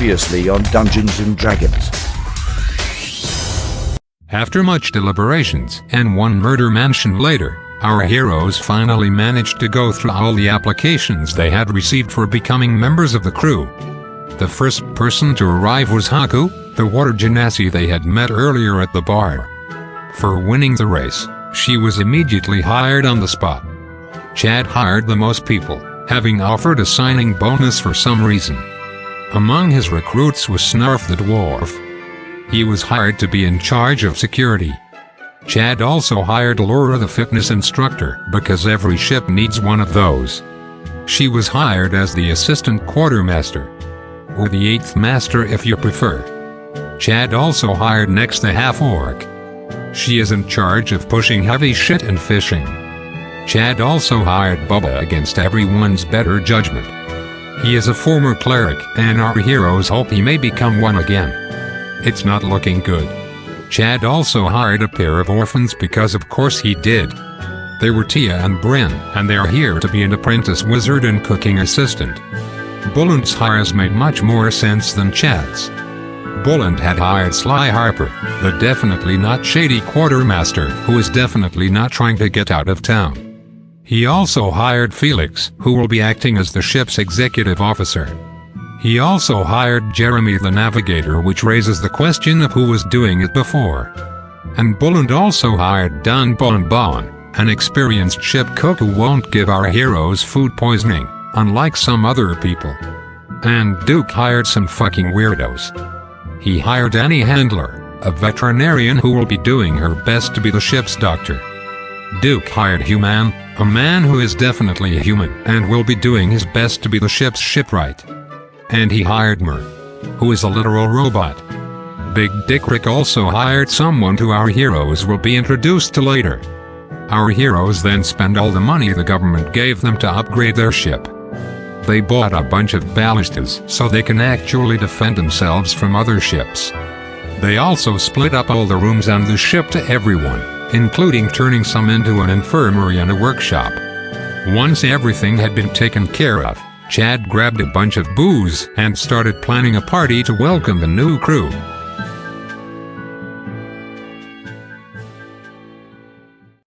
Previously on Dungeons and Dragons. After much deliberations, and one murder mansion later, our heroes finally managed to go through all the applications they had received for becoming members of the crew. The first person to arrive was Haku, the water genasi they had met earlier at the bar. For winning the race, she was immediately hired on the spot. Chad hired the most people, having offered a signing bonus for some reason. Among his recruits was Snarf the dwarf. He was hired to be in charge of security. Chad also hired Laura the fitness instructor, because every ship needs one of those. She was hired as the assistant quartermaster, or the eighth master if you prefer. Chad also hired Nex the half-orc. She is in charge of pushing heavy shit and fishing. Chad also hired Bubba against everyone's better judgment. He is a former cleric, and our heroes hope he may become one again. It's not looking good. Chad also hired a pair of orphans because of course he did. They were Tia and Bryn, and they are here to be an apprentice wizard and cooking assistant. Bullen's hires made much more sense than Chad's. Bullen had hired Sly Harper, the definitely not shady quartermaster who is definitely not trying to get out of town. He also hired Felix, who will be acting as the ship's executive officer. He also hired Jeremy the navigator, which raises the question of who was doing it before. And Bullen also hired Don Bonbon, an experienced ship cook who won't give our heroes food poisoning, unlike some other people. And Duke hired some fucking weirdos. He hired Annie Handler, a veterinarian who will be doing her best to be the ship's doctor. Duke hired Human, a man who is definitely a human and will be doing his best to be the ship's shipwright. And he hired Mer, who is a literal robot. Big Dick Rick also hired someone who our heroes will be introduced to later. Our heroes then spend all the money the government gave them to upgrade their ship. They bought a bunch of ballistas so they can actually defend themselves from other ships. They also split up all the rooms on the ship to everyone, including turning some into an infirmary and a workshop. Once everything had been taken care of, Chad grabbed a bunch of booze and started planning a party to welcome the new crew.